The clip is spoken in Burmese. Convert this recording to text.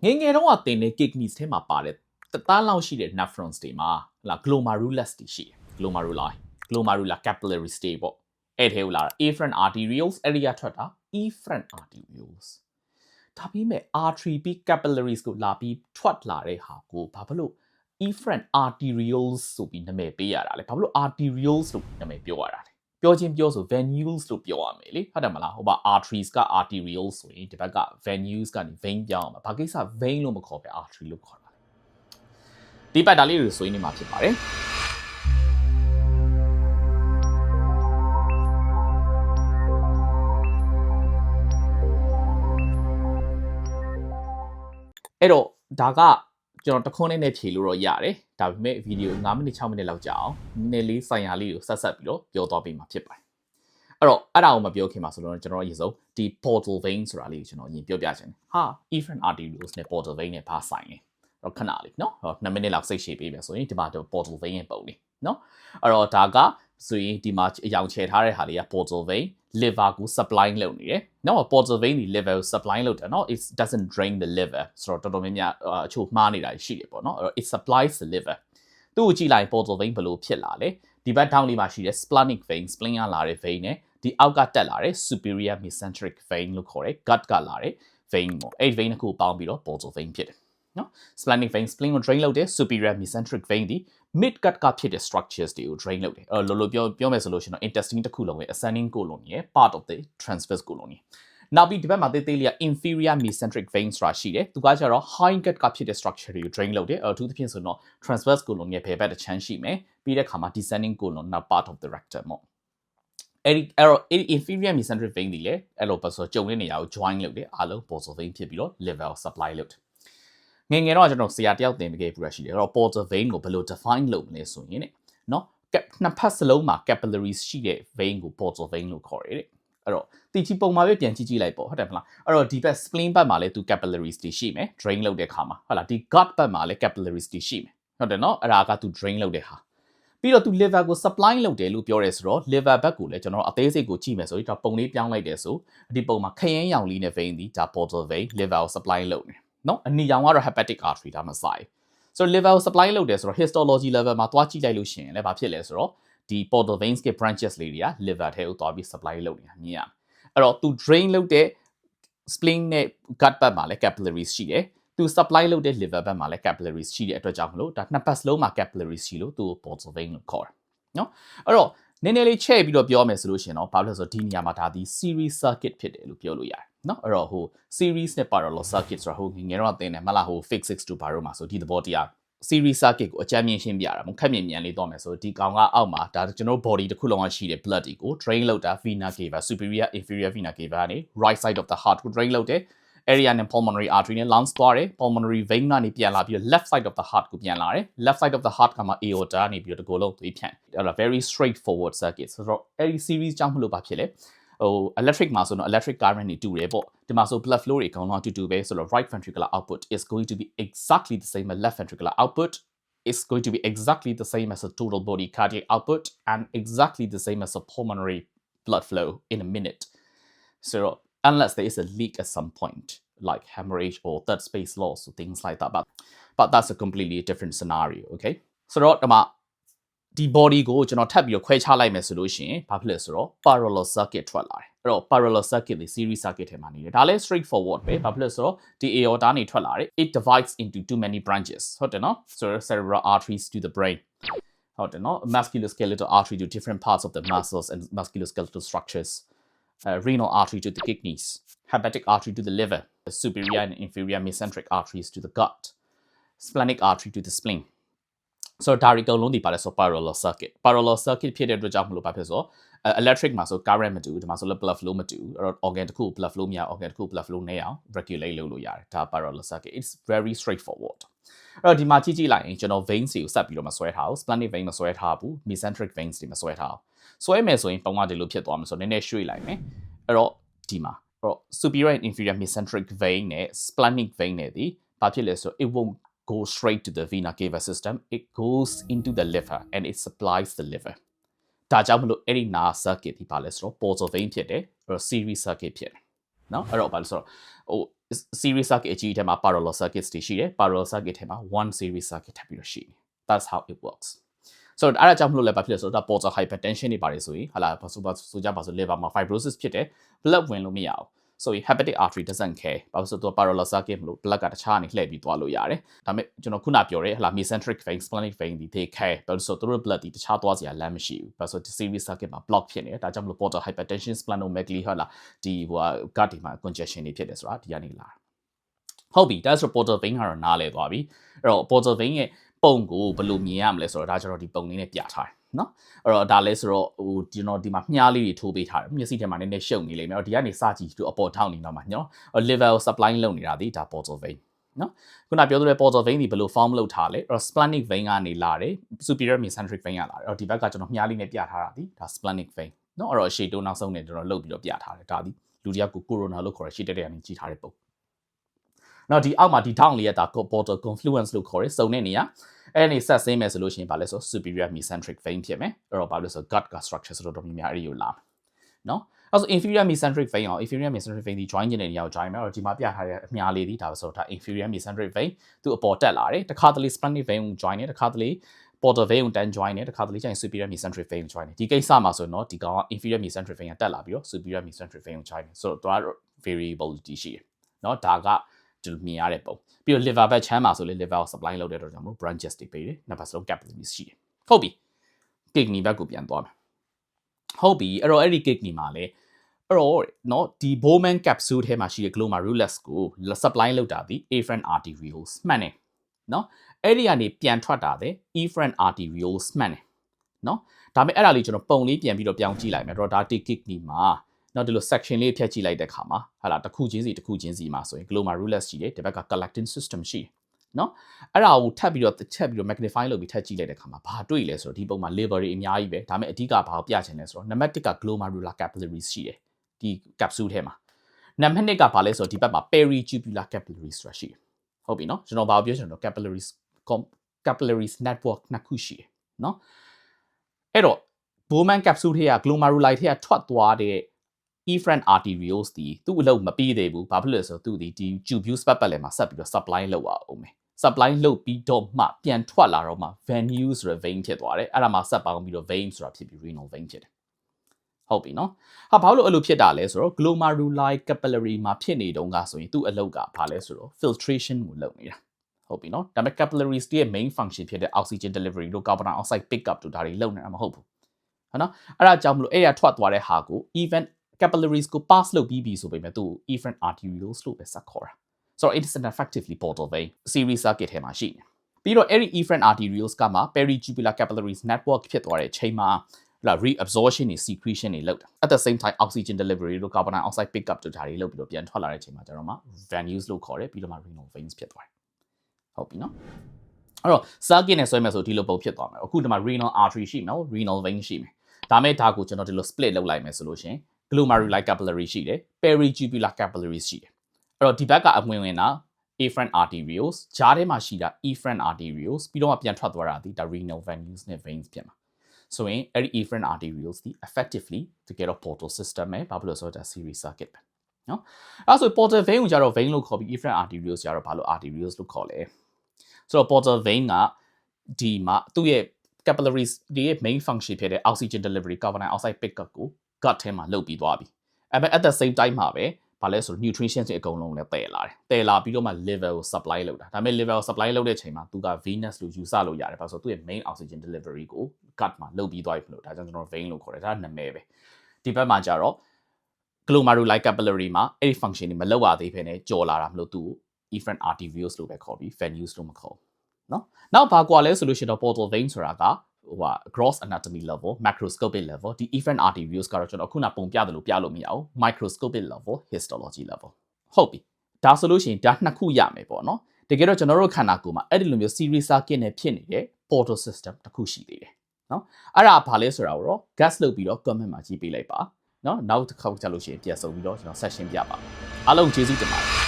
ငယ်ငယ်တော့တင်တဲ့ kidneys ထဲမှာပါတယ်တသားလောက်ရှိတဲ့ nephrons တွေမှာဟလာ glomerulus တွေရှိတယ် glomerular capillaries တွေပေါ့အဲ့ထဲကိုလာတာ afferent arterioles အဲ့ဒီကထွက်တာ efferent arterioles ဒါပေမဲ့ artery ပြီး capillaries ကိုလာပြီးထွက်လာတဲ့ဟာကိုဘာဖြစ်လို့ efferent arterioles ဆိုပြီးနာမည်ပေးရတာလဲဘာဖြစ်လို့ arterioles လို့နာမည်ပြောရတာလဲပြောချင်းပြောဆို venules လို့ပြောရမယ်လေဟုတ်တယ်မလားဟိုပါ arteries က arterioles ဆိုရင်ဒီဘက်က venules ကနေ vein ပြောင်းအောင်ဘာကိစ္စ vein လို့မခေါ်ပဲ artery လို့ခေါ်တာဒီပတ်တာလေးတွေဆွေးနေမှာဖြစ်ပါတယ်အဲ့တော့ဒါကကျွန်တော်တခွန်းနဲ့ဖြေလို့တော့ရတယ်ဒါပေမဲ့ဗီဒီယို9မိနစ်6မိနစ်လောက်ကြာအောင်နည်းနည်းလေးဆိုင်ရာလေးကိုဆက်ပြီးတော့ပြောသွားပေးမှာဖြစ်ပါတယ်အဲ့တော့အဲ့ဒါကိုမပြောခင်မှာဆိုတော့ကျွန်တော်အရင်ဆုံးဒီ portal vein ဆိုတာလေးကိုကျွန်တော်အရင်ပြောပြချင်တယ်ဟာ efferent arterioles နဲ့ portal vein နဲ့ဘာဆိုင်လဲတော့ခဏလေးเนาะ2မိနစ်လောက်စိတ်ရှည်ပေးမယ်ဆိုရင်ဒီမှာတော့ portal vein ရဲ့ပုံလေးเนาะအဲ့တော့ဒါကဆိုရင်ဒီမှာအယောင်ချဲထားတဲ့ဟာလေးက portal vein liver ကို supply လုပ်နေတယ်เนาะ portal vein ဒီ liver ကို supply လုပ်တယ်เนาะ it doesn't drain the liver ဆိုတော့တော်တော်များများအချို့မှားနေတာရှိတယ်ပေါ့เนาะအဲ့တော့ it supplies the liver သူ့ကိုကြည့်လိုက် portal vein ဘယ်လိုဖြစ်လာလဲဒီဘက် down လေးမှာရှိတဲ့ splenic vein spleen ကလာတဲ့ vein နဲ့ဒီအောက်ကတက်လာတဲ့ superior mesenteric vein လို့ခေါ်တယ် gut ကလာတဲ့ vein ပေါ့အဲ့ vein တစ်ခုပေါင်းပြီးတော့ portal vein ဖြစ်တယ်နော် splenic vein spleen ကို drain လုပ်တယ် superior mesenteric vein ဒီ mid gut ကဖြစ်တဲ့ structures တွေကို drain လုပ်တယ်အဲ့လိုပြောမယ်ဆိုလို့ရှိရင်တော့ intestine တစ်ခုလုံးရဲ့ ascending colon ရဲ့ part of the transverse colon နောက်ပြီးဒီဘက်မှာသေးသေးလေးက inferior mesenteric vein ဆိုတာရှိတယ်သူကကျတော့ high gut ကဖြစ်တဲ့ structure တွေကို drain လုပ်တယ်အထူးသဖြင့်ဆိုတော့ transverse colon ရဲ့ဘယ်ဘက်တစ်ချမ်းရှိမယ်ပြီးတဲ့ခါမှာ descending colon နောက် part of the rectum ပေါ့အဲ့ inferior mesenteric vein တွေလည်းအဲ့လိုပတ်ဆိုကြုံတဲ့နေရာကို join လုပ်တယ်အားလုံး portal vein ဖြစ်ပြီးတော့ liver supply လုပ်တယ်ငယ်ငယ်တော့ကျွန်တော်ဆရာတယောက်သင်ပေးခဲ့ပြရရှိတယ်အဲ့တော့ portal vein ကိုဘယ်လို define လုပ်မလဲဆိုရင်เนาะနှစ်ဖက်စလုံးမှာ capillaries ရှိတဲ့ vein ကို portal vein လို့ခေါ်တယ်အဲ့တော့တီချီပုံမှာပဲပြန်ကြည့်လိုက်ပေါ့ဟုတ်တယ်မလားအဲ့တော့ဒီဘက် spleen ဘက်မှာလည်းသူ capillaries တွေရှိမယ် drain လုပ်တဲ့ခါမှာဟုတ်လားဒီ gut ဘက်မှာလည်း capillaries တွေရှိမယ်ဟုတ်တယ်เนาะအဲ့ဒါကသူ drain လုပ်တဲ့ဟာပြီးတော့သူ liver ကို supply လုပ်တယ်လို့ပြောရဲဆိုတော့ liver ဘက်ကိုလည်းကျွန်တော်အသေးစိတ်ကိုကြည့်မယ်ဆိုရင်ဒါပုံလေးပြောင်းလိုက်တယ်ဆိုဒီပုံမှာခရမ်းရောင်လေးနဲ့ vein ဒီဒါ portal vein liver ကို supply လုပ်နေနော်အနီရောင်ကတော့ hepatic artery ဒါမှဆိုင်ဆိုတော့ liver ကို supply လုပ်တယ်ဆိုတော့ histology level မှာသွားကြည့်လိုက်လို့ရှိရင်လည်းဘာဖြစ်လဲဆိုတော့ဒီ portal veins က branches လေးတွေက liver ထဲကိုသွားပြီး supply လုပ်နေတာမြင်ရအဲ့တော့သူ drain လုပ်တဲ့ spleen နဲ့ gut ဘက်မှာလည်း capillaries ရှိတယ်သူ supply လုပ်တဲ့ liver ဘက်မှာလည်း capillaries ရှိတဲ့အတွက်ကြောင့်မလို့ဒါနှစ်ပတ်စလုံးမှာ capillaries ရှိလို့သူ့ကို portal vein လို့ခေါ်တယ်နော်အဲ့တော့နည်းနည်းလေးချဲ့ပြီးတော့ပြောမယ်ဆိုလို့ရှိရင်တော့ဘာလို့လဲဆိုတော့ဒီနေရာမှာဒါဒီ series circuit ဖြစ်တယ်လို့ပြောလို့ရတယ်နော်အဲ့တော့ဟို series နဲ့ parallel circuit ဆိုတာဟိုငယ်တော့သင်တယ်မလားဟို fix 6 to ဘာလို့မှာဆိုဒီသဘောတရား series circuit ကိုအကြမ်းမြင်ရှင်းပြတာမခက်မြင်မြန်လေးတော့မယ်ဆိုဒီကောင်ကအောက်မှာဒါကျွန်တော် body တစ်ခုလုံးကရှိတဲ့ blood တွေကို drain လုပ်တာ vena cava superior inferior vena cava နဲ့ right side of the heart ကို drain လုပ်တယ် area နဲ့ pulmonary artery နဲ့ lungs သွားတယ် pulmonary vein ကနေပြန်လာပြီးတော့ left side of the heart ကိုပြန်လာတယ် left side of the heart ကမှ aorta နေပြီးတော့ဒီကိုလုံးသွေးဖြန့်အဲ့ဒါ very straightforward circuit ဆိုတော့အဲ့ဒီ series ကြောင့်မလို့ပါဖြစ်လဲဟို electric မှာဆိုတော့ electric current တွေတူတယ်ပေါ့ဒီမှာဆို blood flow တွေအကုန်လုံးအတူတူပဲဆိုတော့ right ventricular output is going to be exactly the same as left ventricular output is going to be exactly the same as the total body cardiac output and exactly the same as the pulmonary blood flow in a minute so unless there is a leak at some point like hemorrhage or third space loss or things like that but that's a completely different scenario okay so တော့ဒီမှာဒီ body ကိုကျွန်တော်ထပ်ပြီးတော့ခွဲခြားလိုက်မယ်ဆိုလို့ရှိရင်ဘာဖြစ်လဲဆိုတော့ parallel circuit ထွက်လာတယ်အဲ့တော့ parallel circuit တွေ series circuit ထဲမှာနေတယ်ဒါလည်း straightforward ပဲဘာဖြစ်လဲဆိုတော့ဒီ aorta နေထွက်လာတယ် it divides into too many branches ဟုတ်တယ်နော် so cerebral arteries to the brain ဟုတ်တယ်နော် musculoskeletal artery to different parts of the muscles and musculoskeletal structures renal artery to the kidneys hepatic artery to the liver the superior and inferior mesenteric arteries to the gut splenic artery to the spleen so ဒါရီကုံလုံးဒီပါလဲဆို parallel circuit ဖြစ်တဲ့အတွက်ကြောင့်မလို့ပါဖြစ်ဆို electric မှာဆို current မတူဒီမှာဆိုလည်း blood flow မတူအဲ့တော့ organ တစ်ခု blood flow မရ organ တစ်ခု blood flow နဲ့အောင် regulate လုပ်လို့ရတယ်ဒါ parallel circuit it's very straightforward အဲ့တော့ဒီမှာကြည့်လိုက်ရင်ကျွန်တော် veins တွေကိုဆက်ပြီးတော့မဆွဲထားဘူး splenic vein မဆွဲထားဘူး mesenteric veins တွေမဆွဲထားဘူးဆွဲမယ်ဆိုရင်ပုံမှန်ဒီလိုဖြစ်သွားမှာဆိုနည်းနည်းရွှေ့လိုက်မယ်အဲ့တော့ဒီမှာအဲ့တော့ superior and inferior mesenteric vein နဲ့ splenic vein နဲ့ဒီဘာဖြစ်လဲဆို it won't go straight to the vena cava system it goes into the liver and it supplies the liver ဒါကြောင့်မလို့အဲ့ဒီနာ circuit ဒီပါလဲဆိုတော့ portal vein ဖြစ်တယ်အဲ့တော့ series circuit ဖြစ်တယ် နော်အဲ့တော့ဘာလို့ဆိုတော့ဟို series circuit အကြီးထဲမှာ parallel circuits တွေရှိတယ် parallel circuit ထဲမှာ one series circuit ထပ်ပြီးတော့ရှိတယ် that's how it works so အဲ့ဒါကြောင့်မလို့လည်းဘာဖြစ်လဲဆိုတော့ portal hypertension တွေပါတယ်ဆိုရင်ဟာလာဆိုကြပါဆို liver မှာ fibrosis ဖြစ်တယ် blood ဝင်လို့မရအောင်ဆိုရင် hepatic artery doesn't care ဘာလို့ဆိုတော့ parallel circuit မလို့ blood ကတခြားနေလှည့်ပြီးသွားလို့ရတယ်ဒါပေမဲ့ကျွန်တော်ခုနပြောတဲ့ဟာလာ mesenteric vein splenic vein ဒီ they care ဘာလို့ဆိုတော့သူတို့ blood ဒီတခြားသွားစရာလမ်းမရှိဘူးဘာလို့ဆိုတော့ series circuit မှာ block ဖြစ်နေတယ်ဒါကြောင့်မလို့ portal hypertension splenomegaly ဟာလာဒီဟို gut ဒီမှာ congestion တွေဖြစ်တယ်ဆိုတာဒီကနေလာဟုတ်ပြီဒါဆို portal vein ကတော့နားလဲသွားပြီအဲ့တော့ portal vein ရဲ့ပုံကိုဘယ်လိုမြင်ရမလဲဆိုတော့ဒါကျတော့ဒီပုံလေးနဲ့ပြထားတယ်နော်အဲ့တော့ဒါလဲဆိုတော့ဟိုကျွန်တော်ဒီမှာမြားလေးတွေထိုးပေးထားတယ်မျက်စိထဲမှာနည်းနည်းရှုပ်နေလိမ့်မယ်အဲ့တော့ဒီကနေစကြည့်သူအပေါ်ထောက်နေတော့မှာနော် liver supply လုပ်နေတာဒီဒါ portal vein နော်ခုနပြောသလို portal vein ဒီဘယ်လို form လုပ်ထားလဲအဲ့တော့ splenic vein ကနေလာတယ် superior mesenteric vein ကလာတယ်အဲ့တော့ဒီဘက်ကကျွန်တော်မြားလေးနဲ့ပြထားတာဒီဒါ splenic vein နော်အဲ့တော့အရှိတိုးနောက်ဆုံးနေကျွန်တော်လုပ်ပြီးတော့ပြထားတယ်ဒါဒီလူတယောက်ကို corona လို့ခေါ်ရရှိတဲ့နေရာကြီးထားတဲ့ပုံနော်ဒီအောက်မှာဒီ down လေးရတာ portal confluence လို့ခေါ်တယ်စုံတဲ့နေရာအဲ့ဒီဆက်ဆင်းမယ်ဆိုလို့ရှိရင်ဗာလဲဆို superior mesenteric vein ဖြစ်မယ်အဲ့တော့ဗာလဲဆို gut structure ဆိုတော့များအဲ့ဒီကိုလာနော်အဲ့ဆို inferior mesenteric vein ရော inferior mesenteric vein ဒီ join နေတဲ့နေရာကို join မယ်အဲ့တော့ဒီမှာပြထားတဲ့အမြားလေးဒီဒါဆိုတော့ဒါ inferior mesenteric vein သူအပေါ်တက်လာတယ်တခါတလေ splenic vein ကို join တယ်တခါတလေ portal vein ကိုတန်း join တယ်တခါတလေကျရင် superior mesenteric vein ကို join တယ်ဒီကိစ္စမှာဆိုတော့ဒီကောင်က inferior mesenteric vein ကတက်လာပြီးတော့ superior mesenteric vein ကို join တယ်ဆိုတော့သူက variability ရှိတယ်နော်ဒါကကျွန်တော်မြင်ရတဲ့ပုံပြီးတော့ liver ဘက်ချမ်းမှာဆိုလေ liver ကို supply လုပ်တဲ့တော့ကြောင့်မို့ branches တွေပေးတယ်နှစ်ဖက်စလုံး capillaries ရှိတယ်ဟုတ်ပြီ kidney ဘက်ကိုပြန်သွားမယ်ဟုတ်ပြီအဲ့တော့အဲ့ဒီ kidney မှာလေအဲ့တော့နော်ဒီ Bowman capsule ထဲမှာရှိတဲ့ glomerulus ကို supply လုပ်တာဒီ afferent arterioles မှန်တယ်နော်အဲ့ဒီကနေပြန်ထွက်တာတဲ့ efferent arterioles မှန်တယ်နော်ဒါပေမဲ့အဲ့ဒါလေးကျွန်တော်ပုံလေးပြန်ပြီးတော့ပြောင်းကြည့်လိုက်မယ်တော့ဒါ kidney မှာနော်ဒီလို section လေးဖြတ်ကြည့်လိုက်တဲ့ခါမှာဟာလာတစ်ခုချင်းစီမှာဆိုရင် glomerulus ရှိတယ်ဒီဘက်က collecting system ရှိတယ်နော်အဲ့ဒါကိုထပ်ပြီးတော့ magnify လုပ်ပြီးထပ်ကြည့်လိုက်တဲ့ခါမှာဘာတွေ့လဲဆိုတော့ဒီပုံမှာ liver တွေအများကြီးပဲဒါပေမဲ့အဓိကဘာကိုပြချင်လဲဆိုတော့ name 1က glomerular capillaries ရှိတယ်ဒီ capsule ထဲမှာ name 2ကဘာလဲဆိုတော့ဒီဘက်မှာ peritubular capillaries ဆိုတာရှိတယ်ဟုတ်ပြီနော်ကျွန်တော်ဘာပြောချင်တော့ capillaries network နှစ်ခုရှိတယ်နော်အဲ့တော့ Bowman capsule ထဲက glomeruli ထဲကထွက်သွားတဲ့efferent arterioles ဒီသူ့အလုပ်မပြီးသေးဘူးဘာဖြစ်လို့လဲဆိုတော့သူဒီ tubules ပတ်လည်မှာဆက်ပြီးတော့ supply လုပ်ရအောင်မယ် supply လုပ်ပြီးတော့မှပြန်ထွက်လာတော့မှ venule ဆိုတဲ့ vein ဖြစ်သွားတယ်အဲ့ဒါမှဆက်ပေါင်းပြီးတော့ vein ဆိုတာဖြစ်ပြီး renal vein ဖြစ်တယ်ဟုတ်ပြီနော်ဟာဘာလို့အဲ့လိုဖြစ်တာလဲဆိုတော့ glomeruli capillary မှာဖြစ်နေတုန်းကဆိုရင်သူ့အလုပ်ကဘာလဲဆိုတော့ filtration ကိုလုပ်နေတာဟုတ်ပြီနော်ဒါပေမဲ့ capillaries ရဲ့ main function ဖြစ်တဲ့ oxygen delivery တို့ carbon dioxide pick up တို့ဒါတွေလုပ်နေတာမဟုတ်ဘူးဟုတ်နော်အဲ့ဒါကြောင့်မလို့အဲ့ရထွက်သွားတဲ့ဟာကို even capillaries ကို pass လုပ်ပြီးပြီဆိုပေမဲ့သူ့ efferent arterioles လို့ပဲဆက်ခေါ်တာဆိုတော့ it is an effectively portal vein series circuit ထဲမှာရှိနေပြီးတော့အဲ့ဒီ efferent arterioles ကမှ peritubular capillaries network ဖြစ်သွားတဲ့ချိန်မှာလာ reabsorption တွေ secretion တွေလုပ်တာ at the same time oxygen delivery တို့ carbon dioxide pick up တို့ဒါတွေလုပ်ပြီးတော့ပြန်ထွက်လာတဲ့ချိန်မှာကျတော့မှ venules လို့ခေါ်တယ်ပြီးတော့မှ renal veins ဖြစ်သွားတယ်ဟုတ်ပြီနော်အဲ့တော့ circuit နဲ့ဆွဲမယ်ဆိုဒီလိုပုံဖြစ်သွားမယ်အခုဒီမှာ renal artery ရှိမယ် renal vein ရှိမယ်ဒါမဲ့ဒါကိုကျွန်တော်ဒီလို split လုပ်လိုက်မယ်ဆိုလို့ရှင်glomerular capillary ရှိတယ် peritubular capillaries ရှိတယ်အဲ့တော့ဒီဘက်ကအဝင်ဝင်တာ afferent arterioles ဂျားထဲမှာရှိတာ efferent arterioles ပြီးတော့ပြန်ထွက်သွားတာဒီ renal venules နဲ့ veins ဖြစ်မှာဆိုရင်အဲ့ဒီ efferent arterioles ဒီ effectively တကယ်တော့ portal system ပဲဘာဖြစ်လို့ဆိုတော့ series circuit ပဲနော်အဲ့ဆို portal vein ကိုကျတော့ vein လို့ခေါ်ပြီး efferent arterioles ကျတော့ဘာလို့ arterioles လို့ခေါ်လဲဆိုတော့ portal vein ကဒီမှာသူ့ရဲ့ capillaries ဒီရဲ့ main function ဖြစ်တဲ့ oxygen delivery carbon dioxide pick up ကို gut ထဲမှာလုပ်ပြီးသွားပြီအဲ့မဲ့ at the same time မှာပဲဘာလဲဆို nutrition တွေအကုန်လုံးလည်းတည်လာတယ်တည်လာပြီးတော့မှ liver ကို supply လုပ်တာဒါပေမဲ့ liver ကို supply လုပ်တဲ့ချိန်မှာသူက venous လို့ယူဆလို့ရတယ်ဘာလို့ဆိုသူ့ရဲ့ main oxygen delivery ကို gut မှာလုပ်ပြီးသွားပြီလို့ဒါကြောင့်ကျွန်တော် vein လို့ခေါ်တယ်ဒါနာမည်ပဲဒီဘက်မှာကျတော့ glomerular capillary မှာအဲ့ဒီ function တွေမလုပ်ရသေးဘဲနဲ့ကြော်လာတာမလို့သူ့ efferent arterioles လို့ပဲခေါ်ပြီး venules လို့မခေါ်နော်နောက်ဘာကွာလဲဆိုလို့ရှိရင်တော့ portal vein ဆိုတာကဟိုဟာ gross anatomy level macroscopic level ဒီ efferent arterioles ကတော့ကျွန်တော်ခုနပုံပြတယ်လို့ပြလို့မရဘူး microscopic level histology level ဟုတ်ပြီဒါဆိုလို့ရှိရင်ဒါနှစ်ခုရမယ်ပေါ့နော်တကယ်တော့ကျွန်တော်တို့ခန္ဓာကိုယ်မှာအဲ့ဒီလိုမျိုး series circuit နဲ့ဖြစ်နေတဲ့ portal system တစ်ခုရှိသေးတယ်နော်အဲ့ဒါဘာလဲဆိုတာကိုတော့ gas လုပ်ပြီးတော့ comment မှာကြည့်ပေးလိုက်ပါနော်နောက်တစ်ခေါက်ကြလို့ရှိရင်ပြန်ဆုံပြီးတော့ကျွန်တော် session ပြပါအားလုံးကျေးဇူးတင်ပါတယ်